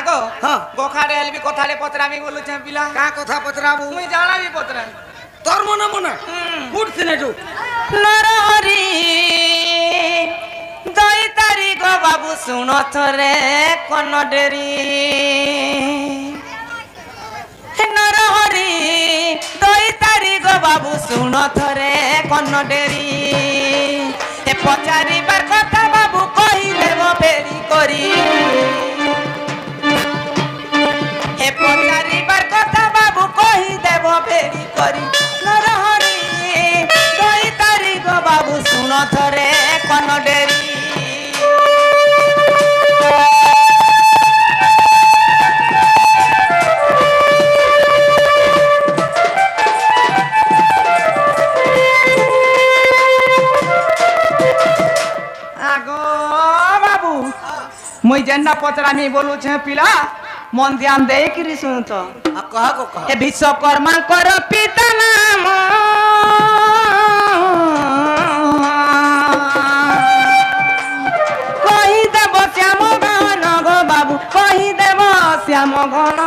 आगो हाँ गोखारे एलबी कोथाले पतरामी बोलु छे पिला का कथा पचराबू मुई जाना भी पतरा तोर मन मन उठ सिने जो नरहरी दई तारी गो बाबू सुन थरे कोन डेरी नरहरी दई तारी गो बाबू सुन थरे कोन डेरी ए पचारी बार कथा बाबू कहि देबो फेरी करी ए पचारी बार कथा बाबू कहि देबो फेरी करी नरहरी दई तारी गो बाबू सुन थरे कोन डेरी मुई जेन्ना पचरामी बोलू छे पिला मन ध्यान दे कि सुन तो कह को कह ए विश्वकर्मा कर पिता नाम कहि देव श्याम गण गो बाबू कहि देव श्याम गण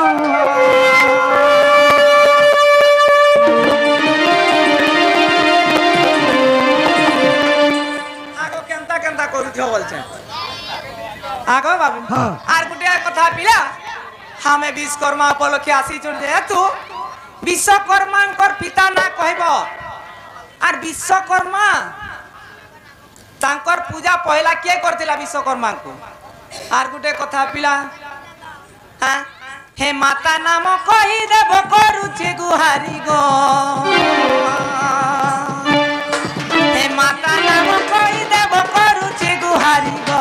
आगो केनता केनता करू छ बोल छे आगो बाबू हाँ आर गुटिया कथा पिला हमें विश्वकर्मा उपलक्षे आसी चढ़ दे तू विश्वकर्मा पिता ना कहब आर विश्वकर्मा तांकर पूजा पहला किए करथिला विश्वकर्मा को आर गुटे कथा पिला हां हे माता नाम कहि देब करूछि गुहारी गो हे माता नाम कहि देब करूछि गुहारी गो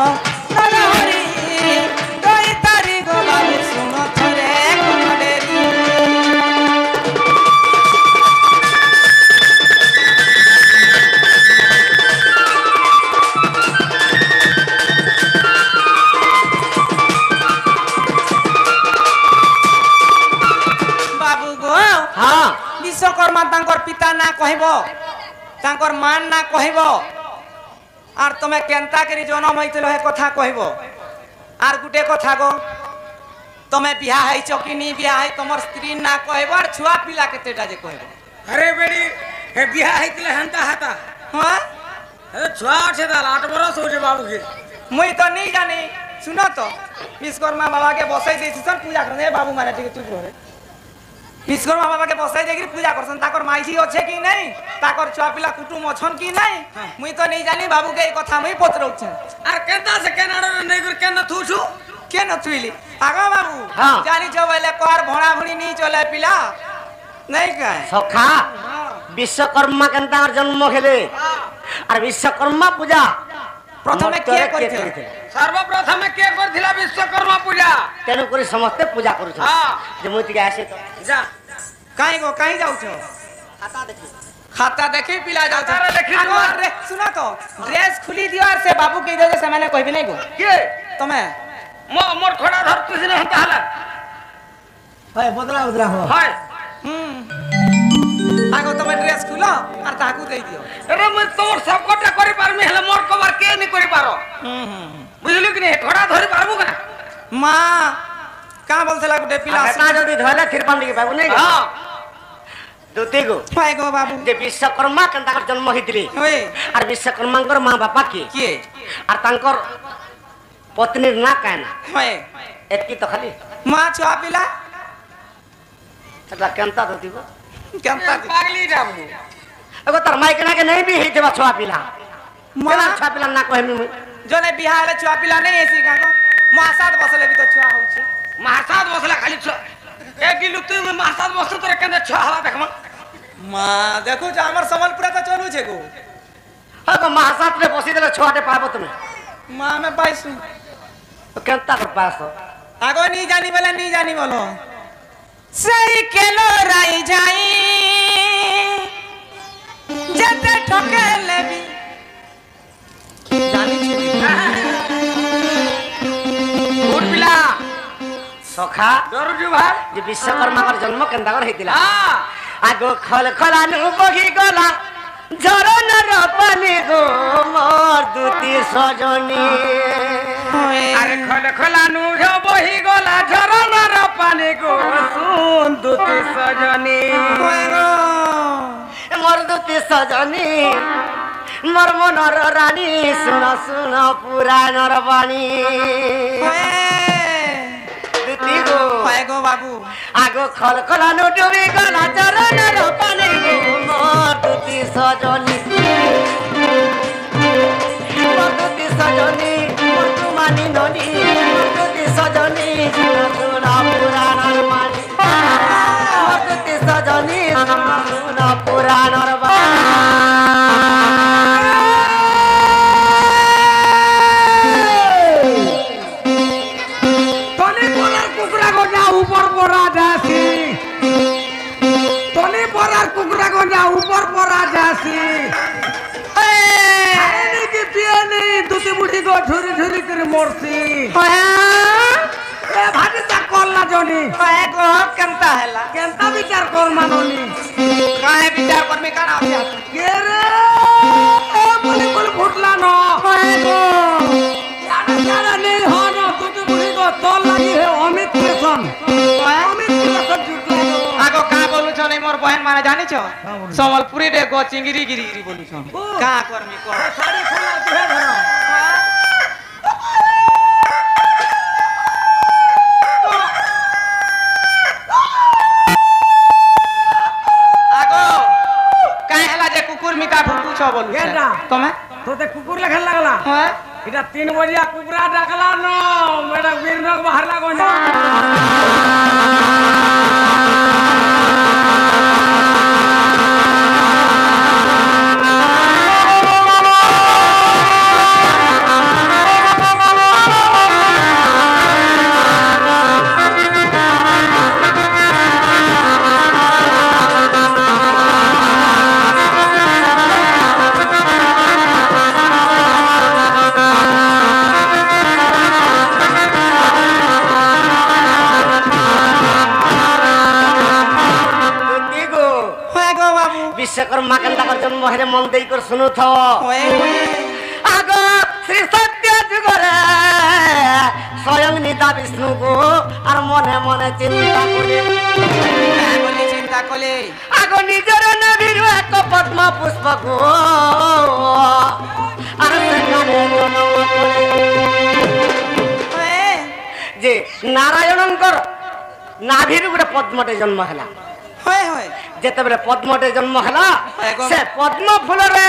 नरहरी दई तारी गो बाबू सुन थरे कोन डेरी बाबू गो हाँ विश्वकर्मा तांकर पिता ना कहबो तांकर मान ना कहबो आर तमे केनता करी जन्म होइतलो हे कथा कहबो आर गुटे कथा गो तमे बियाह हैचो कि नी बियाह है तमर स्त्री ना कहबो आर छुआ पिला केतेटा जे कहबो अरे बेड़ी हे बिहा हेतले हंता हाता हां अरे छुआ छे दाल 8 बरस हो जे बाबू के मुई तो नहीं जानी सुनो तो विश्वकर्मा बाबा के बसई देछि सन पूजा करने ए बाबू मारे ठीक चुप रह रे विश्वकर्मा बाबा के बसई देगी पूजा करसन ताकर माइजी अच्छे कि नहीं ताकर छुआ पिला कुटुम अछन कि नहीं मुई तो नहीं जानी बाबू के कथा मुई पचरौ छ अरे केनता से केनाडो नहीं कर केन थू छु के न थुइली आगा बाबू हाँ। जानी छ बोले कर भोणा भुणी नहीं चले पिला नहीं कहे सखा विश्वकर्मा केनता जन्म हेले और विश्वकर्मा पूजा प्रथमे के करथे सर्वप्रथम के करथिला विश्वकर्मा पूजा तेनु करी समस्त पूजा करू छ हां जे मोति के आसे तो जा काई गो काई जाउ छ खाता देखी पिला जाउ छ खाता देखी आगो रे सुनो तो ड्रेस खुली दियो आर से बाबू के दे से मैंने कहबी नहीं गो के तमे मोर थोड़ा धरती से हंता हला हाय बदला बदला हो हाय आगो तमे ड्रेस खुलो आर ताकू दे दियो अरे मैं तोर सब कोटा करि पारमी हले मोर कवर के नहीं करि पारो बुझलु कि नहीं थोड़ा धरि पारबो का मां का बोलथला गुटे पिला बेटा जदी धले थिरपंडी के बाबू नहीं हां दुती गो हाय गो बाबू जे विश्वकर्मा केनता जन्म हितली ओए और विश्वकर्मांकर मां बापा के और तांकर पत्नी ना कहना हाय एतकी तो खाली मां छुआ पिला तला केनता दुती गो केनता पागली जामु एगो तर माइक ना के नहीं भी हिते बा छुआ पिला मां केना छुआ पिला ना कहमी मुई जने बिहार छुआ पिला नहीं ऐसी का गो मासाद बसले भी तो छुआ होउ छ महासाद बसला खाली छ एक गिलु तू में महासाद बस तोरे केने छ हवा देखमा मां देखो जो हमर समलपुरा तो चलू छे गो अगो महासात रे बसी देले छुआटे पाबो तुमे मां में पाइसु तो केनता कर पास आगो नहीं जानी बोलो सही केलो राई जाई जते ठोके लेबी जानी छी उठ पिला सखा जरूर जो भाई जे विश्वकर्मा कर जन्म केनता कर हेतिला हां आगो खल खलानु बगी गला झरन र पानी गो मोर दुती सजनी अरे खल खलानु रो बही गला झर মাই গো শুন দুতি সজনী হয় গো মোর দুতি সজনী মোর মনর রানী শুন শুন পুরাণর বাণী দুতি গো হয় গো বাবু আগো খল খলানো ডুবি গলা চরণর পানি গো মোর দুতি সজনী মোর দুতি সজনী মোর তুমানি ননী মোর দুতি সজনী শুন শুন পুরাণর বাণী মোর দুতি সজনী শুন শুন পুরাণর বাণী তনি পরার কুকুরা গঞ্জা উপর পরা যাসি তনি পরার কুকুরা গঞ্জা উপর পরা যাসি খাইনি কি পিয়েনি দুটি বুড়ি গো ঝুরি ঝুরি করে মরছি এ ভাটি তা করলা জনি হয় গো কেনতা হেলা কেনতা বিচার কর মাননি কাহে বিচার করবি কানা আছে কে রে এ বলি বলি ফুটলা ন হয় গো জানা নেই হন দুটি বুড়ি গো তল লাগি হে অমিত কৃষ্ণ অমিত কৃষ্ণ জুটলা আগো কা বলুছ নাই মোর বহন মানে জানিছ সম্বলপুরি রে গো চিংড়ি গিরি গিরি বলুছ কা করমি কর শাড়ি খোলা দিয়ে ধর আগো কাহে হেলা যে কুকুর মিতা ভুকুছ বলুছ কেনটা? তুমি তোতে কুকুর লেখা লাগলা হ্যাঁ এটা 3 বজিয়া কুকুরা ডাকলা ন মেডা বীরনক বাহার লাগো না দুতি গো হয় গো বাবু বিশ্বকর্মা কেন্তাকর জন্ম হেরে মন দেই কর শুনু থ হয় আগ শ্রী সত্য যুগরে স্বয়ং নিতা বিষ্ণু গো আর মনে মনে চিন্তা করে বলি চিন্তা করলে আগ নিজের নবীর এক পদ্ম পুষ্প গো আর সেখানে জন্ম করে যে নারায়ণঙ্কর নাভির গোটে পদ্মটে জন্ম হেলা হয় হয় যেতবে পদ্মটে জন্ম হেলা সে পদ্ম ফুলরে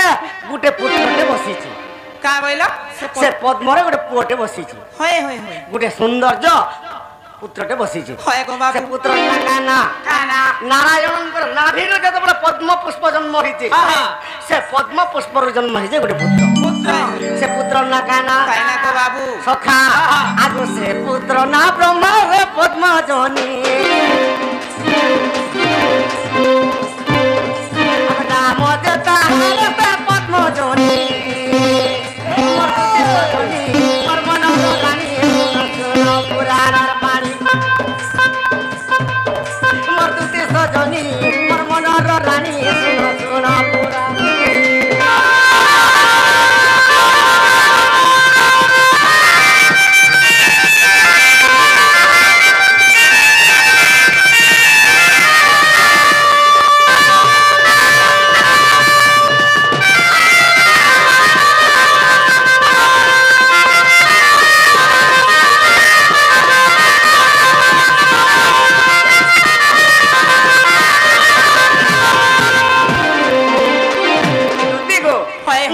গোটে পুত্রটে বসিছে কা বইলা সে পদ্মরে গোটে পুଅଟେ বসিছে হয় হয় হয় গোটে সৌন্দর্য পুত্রটে বসিছে হয় গো বাবু সে পুত্র না কানা কানা নারায়ণঙ্কর নাভির যেতবে পদ্ম পুষ্প জন্ম হইছে সে পদ্ম পুষ্পর জন্ম হইছে গোটে পুত্র পুত্র সে পুত্র না কানা কাইনা গো বাবু সখা আগো সে পুত্র না ব্রহ্মা রে পদ্মজনী নাম যে তাহার সে পদ্মজনী পুরাণর বাণী মর্তুতি সজনী মোর মনর রানী শুন শুন পুরাণ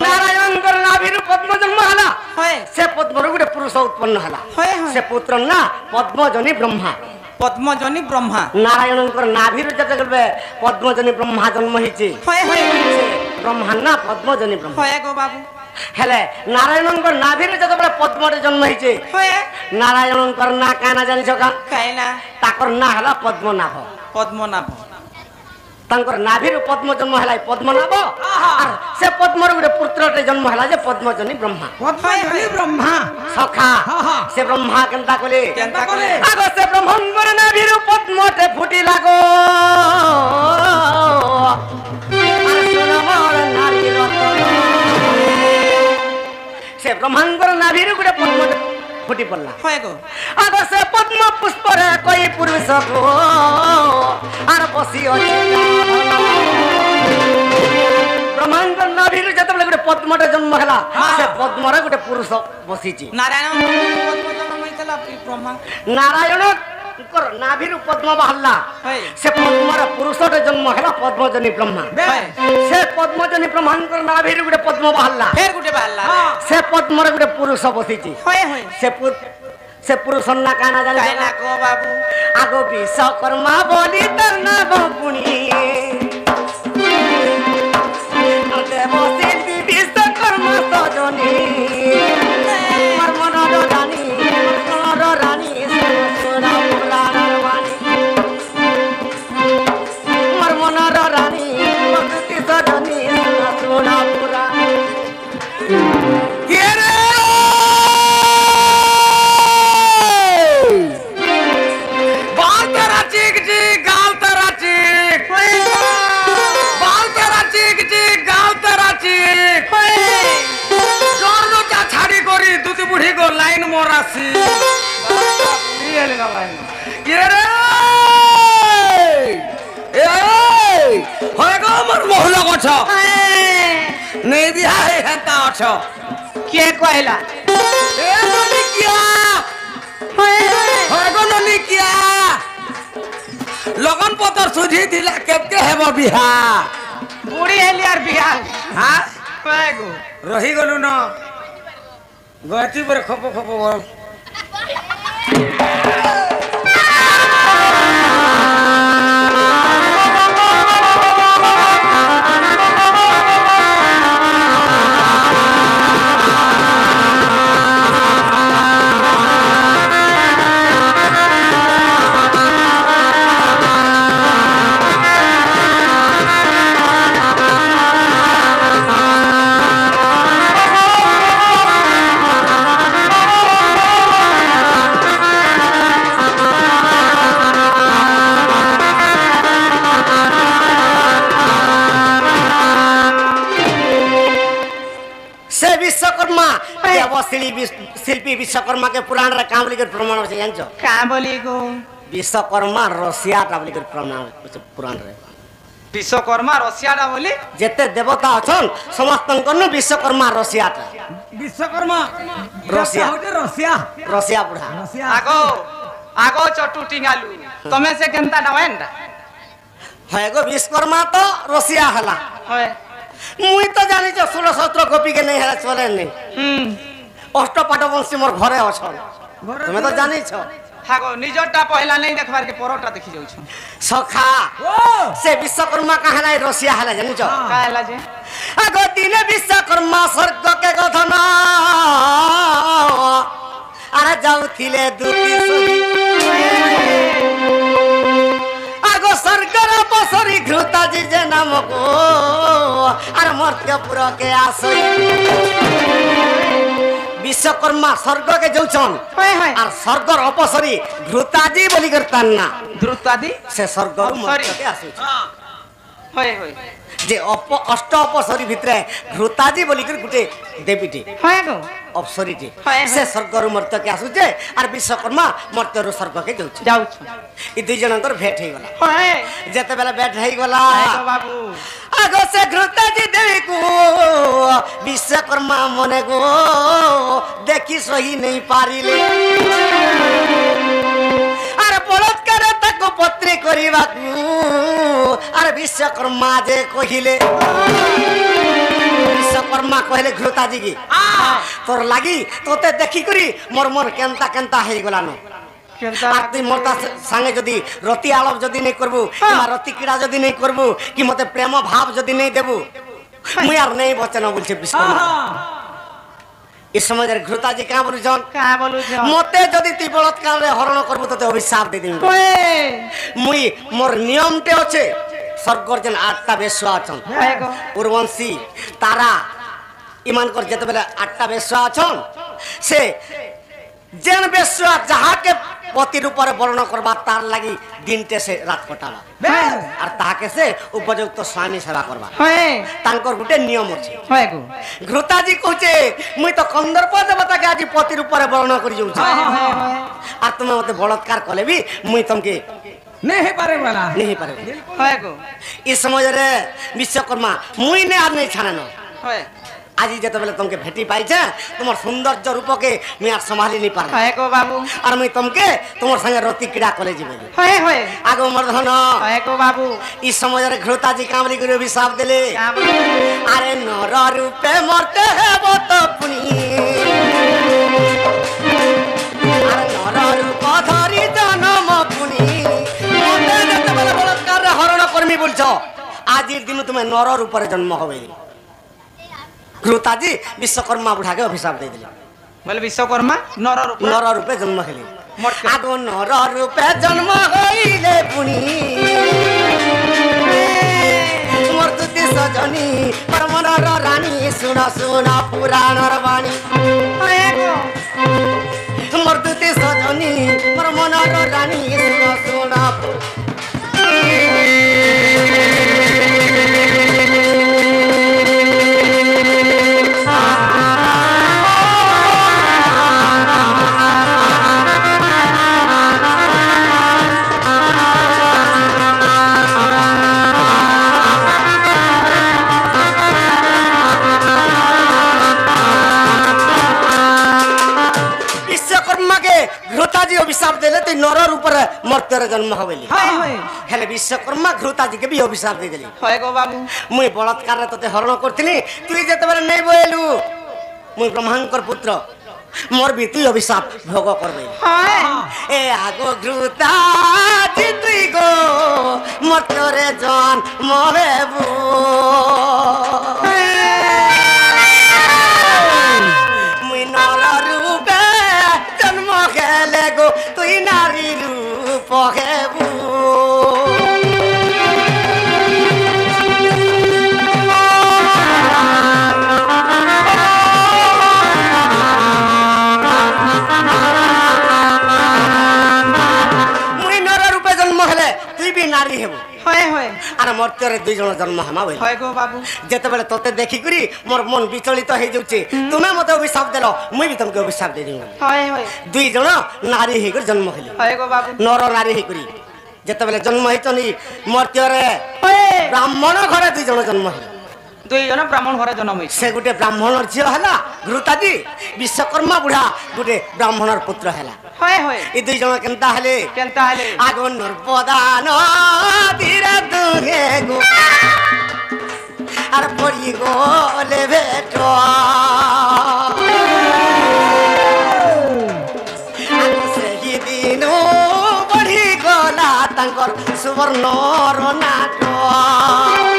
নারায়ণঙ্কর নাভির পদ্ম জন্ম হেলা হয় সে পদ্মর গোটে পুরুষ উৎপন্ন হেলা হয় হয় সে পুত্র না পদ্মজনী ব্রহ্মা পদ্মজনী ব্রহ্মা নারায়ণঙ্কর নাভির যেতে গেলে পদ্মজনী ব্রহ্মা জন্ম হয়েছে হয় হয় ব্রহ্মা না পদ্মজনী ব্রহ্মা হয় গো বাবু হেলে নারায়ণঙ্কর নাভির যেতবে পদ্মরে জন্ম হয়েছে হয় নারায়ণঙ্কর না কানা জানিছ কা কাইনা তাকর না হেলা পদ্মনাভ পদ্মনাভ তাঙ্কর নাভির পদ্ম জন্ম হেলা পদ্মনাভ আর সে পদ্মর গোটে পুত্রଟେ জন্ম হেলা যে পদ্মজনী ব্রহ্মা পদ্মজনী ব্রহ্মা সখা সে ব্রহ্মা কেনতা কলে কেনতা কলে আগ সে ব্রহ্মঙ্গর নাভির পদ্মতে ফুটি লাগো আর সোনামর নারী রতন সে ব্রহ্মাঙ্গর নাভির গোটে পদ্মতে ফুটি পড়লা হয় গো আগ সে পদ্ম পুষ্পরে কই পুরুষ ବିଷକୁ ଆର ବସି ଅଛି ବ୍ରହ୍ମାଙ୍କର ନାଭିରୁ ଯେତେବେଳେ ଗୋଟେ ପଦ୍ମଟେ ଜନ୍ମ ହେଲା ସେ ପଦ୍ମରେ ଗୋଟେ ପୁରୁଷ ବସିଛି ନାରାୟଣ ଜନ୍ମ ହେଇଥିଲା ବ୍ରହ୍ମା ନାରାୟଣଙ୍କର ନାଭିରୁ ପଦ୍ମ ବାହାରିଲା ହଏ। ସେ ପଦ୍ମର ପୁରୁଷଟେ ଜନ୍ମ ହେଲା ପଦ୍ମଜନୀ ବ୍ରହ୍ମା ହଏ। ସେ ପଦ୍ମଜନୀ ବ୍ରହ୍ମାଙ୍କର ନାଭିରୁ ଗୋଟେ ପଦ୍ମ ବାହାରିଲା ଫେର ଗୁଟେ ବାହାରିଲା ସେ ପଦ୍ମରେ ଗୋଟେ ପୁରୁଷ ବସିଛି ହଏ ହଏ ସେ ପୁରୁଷ ନା କାଣା କାହିଁନା ଜାଣିଛ କହ ବାବୁ ଆଗ ବିଶ୍ୱକର୍ମା ବୋଲି ତାର ନାମ ପୁଣି ଦେବ ଶିଳ୍ପୀ ବିଶ୍ୱକର୍ମା ସଜନୀ ମୋର ମନର ରାଣୀ ସୁନା ପୁରାଣର ବାଣୀ ମୋର ମନର ରାଣୀ ପ୍ରକୃତି ସଜନୀ ସୁନା ପୁରାଣ बाल तेरा चीक चीक गाल तेरा चीक बाल तेरा चीक चीक गाल तेरा चीक जोर जो चा छाड़ी कोरी दूती बुढ़ी को लाइन मोरासी ये रे ए होय गो मर मोहला को छ नहीं बिहा है हेता छ କିଏ କହିଲା ए ननी किया होय गो ननी किया लगन पतर सुझी दिला केबके हेबो बिहा ବୁଢୀ ହେଲି ଆର ବିହାଲ हां ହଏ ଗো रही गलु न गति पर खप खप बोल से विश्वकर्मा शिल्पी विश्वकर्मा के पुराण रे काम लिखकर प्रमाण है जानছো କାଁ ବୋଲି ଗो विश्वकर्मा रसिया टा लिखकर प्रमाण है पुराण रे ବିଶ୍ୱକର୍ମା ରସିଆଟା ବୋଲି जेते देवता अछन समस्तन न विश्वकर्मा रसिया टा विश्वकर्मा रसिया। रसिया रसिया बुढ़ा रसिया ଆଗ ଆଗ ଚଟୁ ଟିଙ୍ଗାଲୁ ତମେ ସେ କେନ୍ତା ଡାୱେନଟା है गो विश्वकर्मा तो रसिया हला ହଏ मुई तो जानी छ 16 17 कॉपी के नहीं है चले नहीं अष्टपाठ वंशी मोर घरे अछन तुमे तो जानी छ ହାଗो ନିଜରଟା ପହିଲା नहीं देखबार के परटा देखि जाउछ सखा से विश्वकर्मा कहाँ लाई रसिया हला जानी छ का ହେଲା ଯେ आगो दिन विश्वकर्मा स्वर्ग के गधन अरे जाउथिले दुती सही आगो स्वर्गर बसरी घृता जी जे नाम को अरे मर्त्यपुर के आसई विश्वकर्मा स्वर्ग के जाउछन हय हय और स्वर्गर अपसरी घृताजी बोली करतान ना ध्रुतादी से स्वर्ग अपसरी। मर्त्य के आसुछ हय हय जे अष्ट अपसरी भितरे घृताजी बोली कर गुटे देवीटी हय गो अपसरीटी हय, हय। से स्वर्गरु मर्त्य के आसुचे और विश्वकर्मा मर्त्यरु स्वर्ग के जाउछ जाउछ ई दुई जनकर भेट हे गला हय जेते बेला भेट हे गला हय गो बाबू आगो से घृताजी देवी को विश्वकर्मा मने गो देखी सही नहीं पारिले अरे बलात्कार ताको पत्री करिबा अरे विश्वकर्मा जे कहिले विश्वकर्मा कहले घृताजी की तोर लागी तोते देखी करी मोर मोर केनता केनता हे गला न केनता तुम मोरता संगे जदि रति आलप जदि नहीं करबू किमा रति कीड़ा जदि नहीं करबू कि मते प्रेम भाव जदि नहीं देबू मुई यार नहीं वचन बोलछे विश्वकर्मा इस समय रे घृताजी का बोलु जन का बोलु छ मते जदि ती बलात्कार रे हरण करबू तते अभिशाप दे देबू हय मुई मोर नियम टे अछि स्वर्गर जन 8टा बेश्या अछन हय गो उर्वंशी तारा ईमान कर जते बेला 8टा बेश्या अछन से जेन बेश्या जहा के পতির উপরে বর্ণ করবা তার লাগি দিনটে সে রাত কটাবা আর তাহাকে সে উপযুক্ত স্বামী সেবা করবা হয় তাঙ্কর গুটে নিয়ম আছে হয় গো ঘৃতাজি কହୁছে মুই তো কন্দর্প দেবতাকে আজ পতির উপরে বর্ণ করি যাউছি আর তুমি মতে বলৎকার কলে বি মুই তমকে नहीं पारे वाला নেহি পারে হয় গো এই সমୟରେ বিশ্বকর্মা মুই নে আর নেই ছাড়ানো হয় আজি যেতবেলে তোমাকে ভেটি পাইছে তোমার সৌন্দর্য রূপকে মুই আর সম্ভালি নি পারে হয় গো বাবু আর মুই তোমাকে তোমার সঙ্গে রতি ক্রীড়া করে যাবে হয় হয় আগ মর্ধন হয় গো বাবু এই সমୟରେ ঘৃতাজি কামরি করে অভিশাপ দিলে আরে নর রূপে মরতে হেব তো পুনি আরে নর রূপ ধরি জনম পুনি মতে যেতবেলে বলৎকার হরণ কর্মী বলছ আজির দিন তুমি নর রূপরে জন্ম হবে ঘৃতাজি বিশ্বকর্মা বুঢ়াকে অভিশাপ দিয়ে দিলে বলে বিশ্বকর্মা নর রূপ নর রূপে জন্ম হেলি মটকে আগ নর রূপে জন্ম হইলে পুনি মর্তুতি সজনী পরমনর রানী শুন শুন পুরাণর বাণী হয় গো মর্তুতি সজনী পরমনর রানী শুন শুন বিশ্বকর্মাকে ঘৃতাজি অভিশাপ দিলে তুই নরর উপরে মর্ত্যের জন্ম হবেলি হয় হয় হেলে বিশ্বকর্মা ঘৃতাজিকে বি অভিশাপ দিয়ে দিলি হয় গো বাবু মুই বলৎকারে তোতে হরণ করছিলি তুই যেতেবেলে নেই বইলু মুই ব্রহ্মাঙ্কর পুত্র মোর বি তুই অভিশাপ ভোগ করবে হয় এ আগো ঘৃতাজি তুই গো মর্ত্যরে জন মহেবু মুই নর রূপে জন্ম গেলে গো তুই নারী রূপ হেবু মুই নর রূপে জন্ম হেলে তুই বি নারী হেবু হয় হয় আর মর্ত্যরে দুই জন জন্ম হেমা বইল হয় গো বাবু যেতেবেলে তোতে দেখিকরি মোর মন বিচলিত হয়ে যাচ্ছে তুমি মতে অভিশাপ দেল মুই বি তোমাকে অভিশাপ দিয়ে দিই হয় হয় দুই জন নারী হইকরি জন্ম হইলি হয় গো বাবু নর নারী হইকরি যেতেবেলে জন্ম হইছনি মর্ত্যরে হয় ব্রাহ্মণ ঘরে দুই জন জন্ম হইলি দুই জন ব্রাহ্মণ ঘরে জন্ম হইছে সে গোটে ব্রাহ্মণর ঝিও হেলা ঘৃতাজি বিশ্বকর্মা বুঢ়া গোটে ব্রাহ্মণর পুত্র হেলা হয় হয় এই দুই জন কেনতা হেলে কেনতা হলে আগুনর প্রদান ধীরে দুহে গো আর পড়ি গলে ভেট সেই দিন বঢ়ি গলা তাঙ্কর সুবর্ণর নাট হয়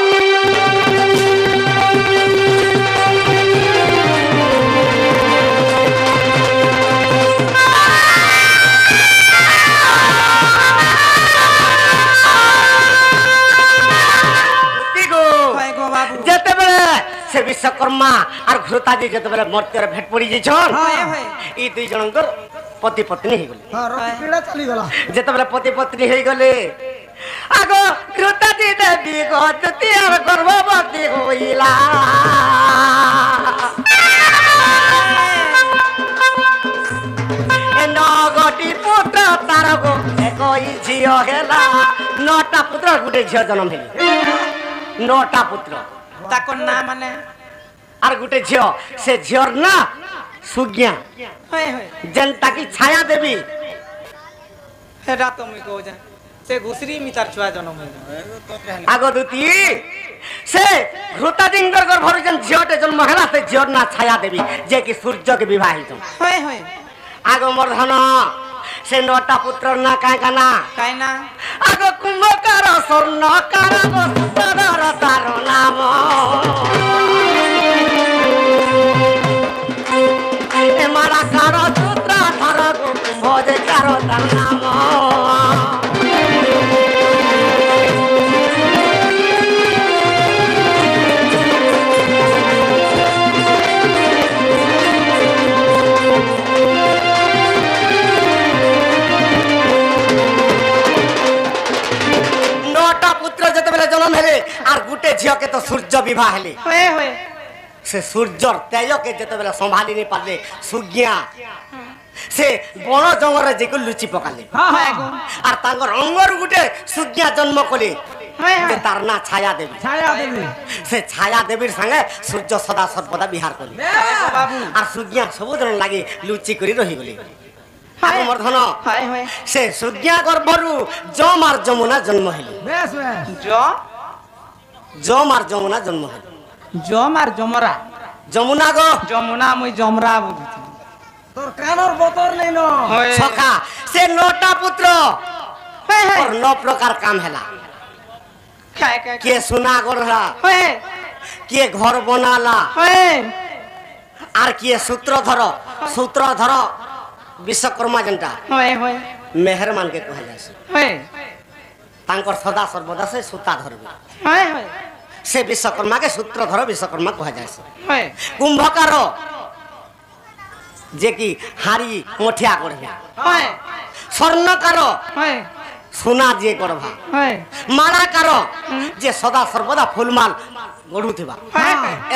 গো বাবু যেতেবেলে সে বিশ্বকর্মা আর ঘৃতাজি যেতেবেলে মর্ত্যরে ভেট পড়ি যাইছন হয় হয় এই দুই জনଙ୍କର পতি পত্নী হইগলে पीड़ा चली गला যেতেবেলে পতি পত্নী হইগলে আগ ঘৃতাজি দেবী গতি আর গর্ভবতী হইলা এ নগটি পুত্র তার গো একই ঝিও হেলা নটা পুত্র গোটে ঝিও জন্ম হেলি নটা পুত্র তাকর না মানে আর গোটে ঝিও সে ঝিওর না সুজ্ঞা হয় হয় যেনটা কি ছায়া দেবী হেটা তুমি কও যা সে ঘুষরি মি তার ছুয়া জন্ম হইছে আগ দুতি সে ঘৃতাজিঙ্গর গর্ভর যেন ঝিওটে জন্ম হেলা সে ঝিওর না ছায়া দেবী যে কি সূর্যকে বিবাহিত হয় হয় আগ মর্ধন সে নটা পুত্রর না কায় কানা কাই না আগ কুম্ভকার স্বর্ণকার সুন্দর তার নাম এ মারা কার সূত্র ধর কুম্ভ যে কার তার নাম জন্ম হেলে আর গুটে ঝিওকে তো সূর্য বিবাহ হেলে হয়ে হয়ে সে সূর্যর তেজকে যেতবেলে সম্ভালি নি পারলে সুজ্ঞা সে বন জঙ্গলে যে লুচি পকালে হয়ে গো আর তাঙ্কর অঙ্গর গুটে সুজ্ঞা জন্ম কলে হয়ে যে হয়ে তার না ছায়া দেবী ছায়া দেবী সে ছায়া দেবীর সঙ্গে সূর্য সদা সর্বদা বিহার কলে বাবু আর সুজ্ঞা সবুজন লাগি লুচি করে রহিগলি মর্ধন হয়ে হয়ে সে সুজ্ঞা গর্ভরু জম আর যমুনা জন্ম হইল বেশ বেশ জম আর যমুনা জন্ম হইল জম আর জমরা যমুনা গো যমুনা মুই জমরা বুঝছি তোর কানর বতর নেই ন সখা সে নটা পুত্র হয়ে হয়ে और 9 प्रकार काम हैला খায় খায় के सुना गढ़ला হয়ে के घर बनाला হয়ে আর किए सूत्रधर विश्वकर्मा जनता হয়ে হয়ে मेहरमान के कहल जाय হয়ে तांकर सदा सर्वदा से सूता धरबे হয়ে হয়ে से विश्वकर्मा के सूत्रधर विश्वकर्मा कहल जाय হয়ে कुंभकार जे कि हारी मोठिया गढ़बे হয়ে स्वर्णकार হয়ে सोना जे गढ़बा হয়ে मालाकार जे सदा सर्वदा फुलमाल गढ़ुथिबा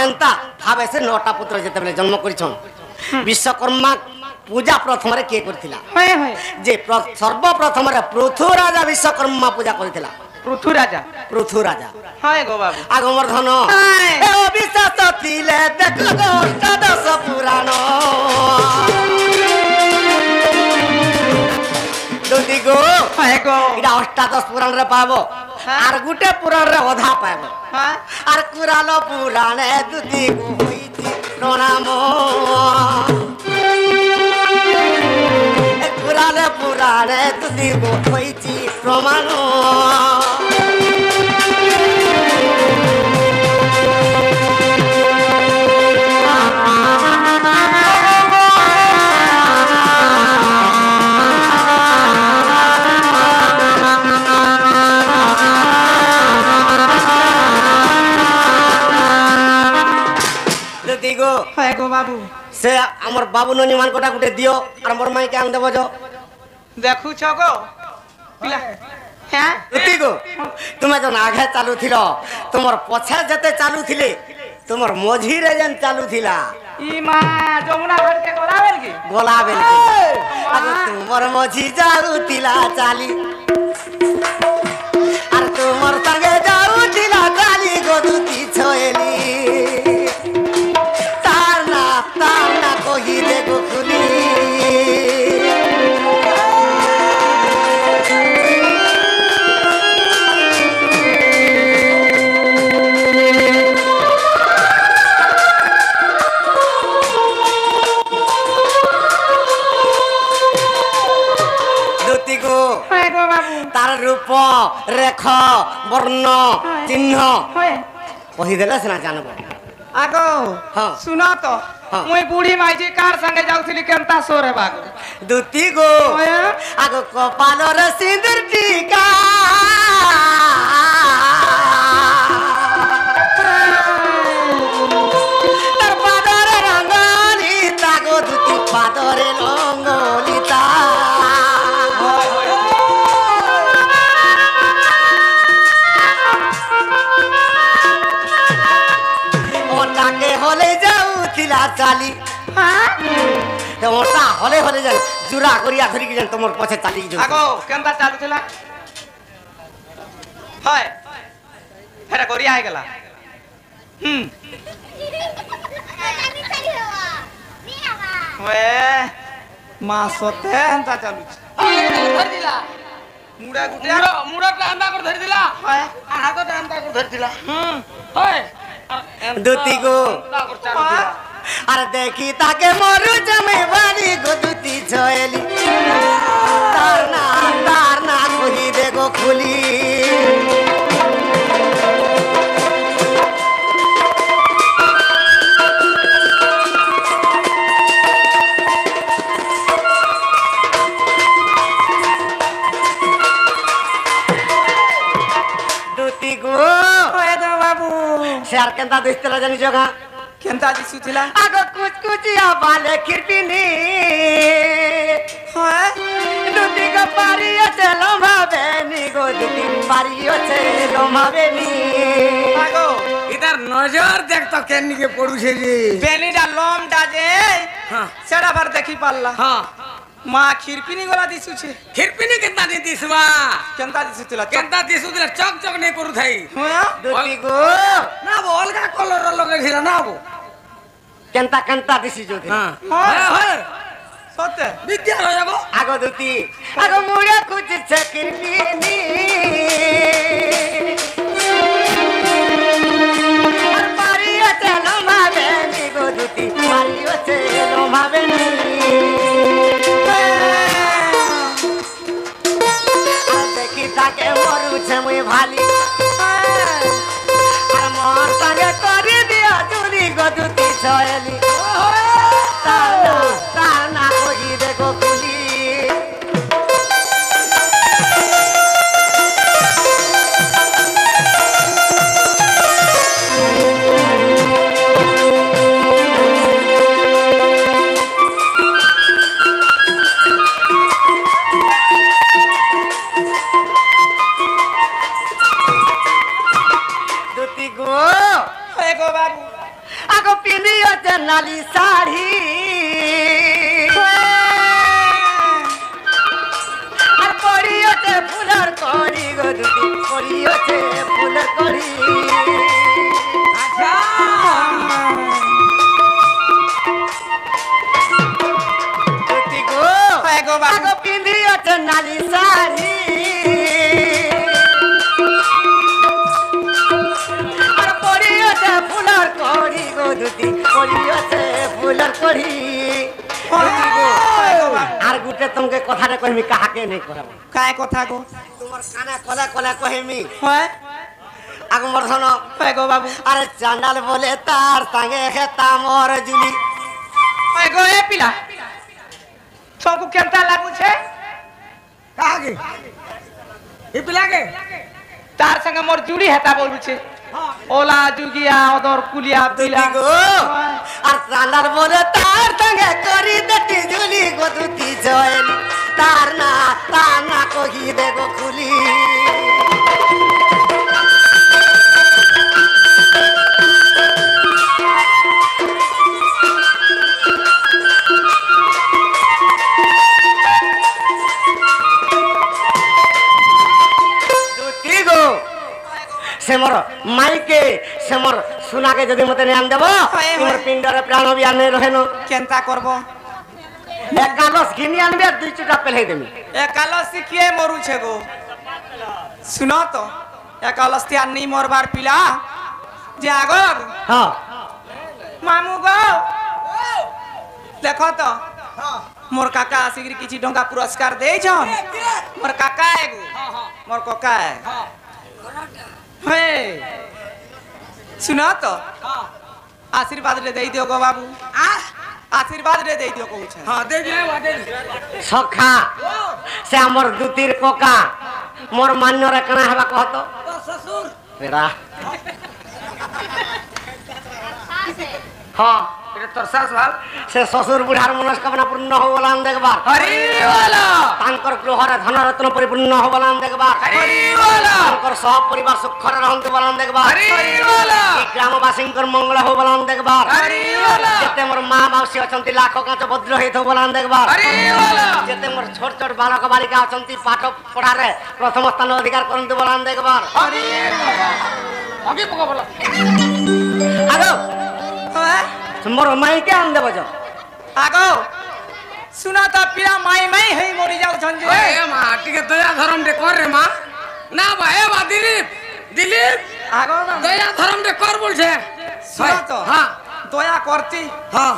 एंता भावे से 9टा पुत्र जेते बेले जन्म करिछन विश्वकर्मा पूजा प्रथम रे के करथिला হয়ে হয়ে जे सर्वप्रथम रे पृथु राजा विश्वकर्मा पूजा करथिला পৃথু রাজা पृथु राजा হয়ে গো বাবু आगमर धन हाय। ए अविश्वास थिले देखो गो अष्टादश पुराण दुदी गो হয়ে গো इडा अष्टादश पुराण रे पाबो हाँ। आर गुटे पुराण रे अधा पाबो হ্যাঁ आर कुरालो पुराणे दुदी गो होईति प्रणाम ए कुराले पुराणे दुदी गो होईति प्रमाण दुदी गो হয়ে গো বাবু से हमर बाबू ननी मान कोटा गुटे दियो और हमर माई के आन देबो जो দেখুছ গো পিলা হ্যাঁ दुदी गो तुमे जो आगे चालू थिलो तुमर पछे जते चालू थिले तुमर मोझी रे जन चालू थिला ই মা যমুনা ঘাট কে গোলাবেল কি गोला बेल तुमर मोझी चालू थिला चाली और तुमर संगे जाऊ थिला चाली गो दुती छोएली तार ना कोही दे गो खुली दुती गो হয়ে গো বাবু तार रूप रेख वर्ण चिन्ह হয়ে कहीदेले सिना जानब আগো हाँ। শুনো তো हाँ। মুই বুড়ি মাইজি কার সঙ্গে যাউছিলি কেনতা সোরে বাগো दुती गो হয়ে आगो कपाल रे सिंदूर टीका तार पादरे रंगोली तागो दुती पादरे रंगोलिता ओटाके होले जाउथिला चाली হ্যাঁ ते ओटा होले होले जान जुरा करिया धरि कि जान तमर पछे चाली जो আগো কেনতা চালুছিলা হয় হেটা করিয়া হয়ে গেলা ওয়ে মা সতে হেনতা চালুছি ধরিলা মুড়া গুটে মুড়াটা আন্দা করে ধরিলা হয় আর হাতটা আন্দা করে ধরিলা হয় दुती गो আন্দা করে চালুছিলা अरे देखी ताके मोरू जमे वाली गो दुती छोएली तारना कोही देखो खुली दुती गो ওয়ে গো বাবু से आर केंता दिसतला जानी जगह কেনতা দিছুছিলা आगो कुछ कुचिया वाले किरपिनी হয় दुती का पारी चलो भावे नी गो दुती বাড়ি আছে রমাবেনি আগো ইতার নজর দেখ তো কেনিকে পড়ুছে রে বেনিটা লমটা যে হ্যাঁ সেটা ভার দেখি পারলা হ্যাঁ মা খিরপিনি গলা দিছুছে খিরপিনি কেনতা নি দিসবা কেনতা দিছুতিলা কেনতা দিসু দিলে চক চক নে করু থাই হ্যাঁ দুটি গো না বো অলগা কলর লগে ঘিরা না বো কেনতা কেনতা দিছি যদি হ্যাঁ হ্যাঁ। হ্যাঁ সত্যি বিদ্যা হয়ে যাবো আগো দুটি আগো মুড়ে খুঁজছে কিরপিনি আর বাড়ি আছে রমাবেনি গো দুটি বাড়ি আছে রমাবেনি আর দেখি তাকে মরুছে মুই ভালি আর মোর সঙ্গে করে দিয়া চুরি গো দুটি ছয়লি তানা কহি দেখো খুলি দুটি গো গো বাবু আগো পিনি আছে নালি শাড়ি আর পরি আছে ফুলের কড়ি গো দুটি পরি আছে ফুলের কড়ি আচ্ছা দুটি গো গো বাবু আগো পিনি আছে নালি শাড়ি আর পরি আছে ফুলের কড়ি গো দুটি পরি আছে ফুলের কড়ি দুটি গো আর গুটে তোমাকে কথাটা কইমি কাহাকে নেই করাবো কায় কথা গো তোমার কানে কলে কলে কহিমি হ্যাঁ আগমর শোনো গো বাবু আরে চান্ডাল বলে তার সঙ্গে হেতা মোর জুলি গো এ পিলা সবু কেনতা লাগুছে কাকে এ পিলাকে তার সঙ্গে মোর জুড়ি হেতা বলুছে ওলা জুগিয়া ওদর কুলিয়া পিলা গো আর চান্ডাল বলে তার সঙ্গে করি দেটি জুলি গো দুটি জয়েল তার না কহি দেগো খুলি দুটি গো সে মোর মাইকে সে মোর সুনাকে যদি মতে নিয়ান দেব তোমার পিণ্ডরে প্রাণ বি আনে রহেন কেনতা করব এক কাগজ ঘিনি আনবে আর দুই চুটা পেলাই দেমি এ কালস শিখিয়ে মরুছে গো শুনো তো এ কালস তিয়া নি মরবার পিলা যে আগো বাবু হ্যাঁ মামু গো দেখো তো মোর কাকা আসিকি কিছু টঙ্কা পুরস্কার দেইছন মোর কাকা গো মোর কাকা হে শুনো তো আশীর্বাদ রে দেই দিও গো বাবু আশীর্বাদ রে দেই দিও কହୁছে হ্যাঁ দে দে বাদে সখা সে আমার দুতির কোকা মোর মান্যরে কানা হেবা কহতো শ্বশুর পেরা হ্যাঁ এটা তোর শাশ ভাল সে শ্বশুর বুঢ়ার মনস্কামনা পূর্ণ হবলান দেখবার হরি বলো তাঙ্কর গৃহরে ধনরত্ন পরিপূর্ণ হবলান দেখবার হরি বলো তাঙ্কর সহ পরিবার সুখরে রহন্ত বলান দেখবার হরি বলো এই গ্রামবাসীঙ্কর মঙ্গল হবলান দেখবার হরি বলো যেতে মোর মা মাউসী অছন্তি লাখ কাঁচ ভদ্র হইত বলান দেখবার হরি বলো যেতে মোর ছোট ছোট বালক বালিকা অছন্তি পাঠ পড়ারে প্রথম স্থান অধিকার করন্তু বলান দেখবার হরি আগে পকা বলো আগো হ্যাঁ মোর মাইকে আন দেব যা আগো শুনো তো পিলা মাই মাই হই মরি যাউছন যে এ মা টিকে দয়া ধরম রে কর রে মা না বা এ বা দিলীপ দিলীপ আগো না দয়া ধরম রে কর বলছে শুনো তো হ্যাঁ দয়া করতি হ্যাঁ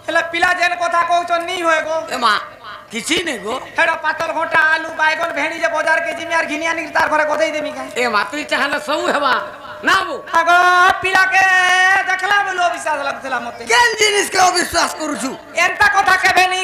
হেলে পিলা যেন কথা কହୁছন নি হয় গো এ মা কিছু নেই গো হেডা পাতল ঘোটা আলু বাইগন ভেড়ি যে বাজার কে জিমি আর ঘিনি আনি তার ঘরে কোথায় দেমি কাই এ মা তুই চাহলে সবু হেবা না বু আগো পিলাকে দেখলা বলো বিশ্বাস লাগছিলা মতে কেন জিনিস কে অবিশ্বাস করুছু এন্তা কথা কেবে নি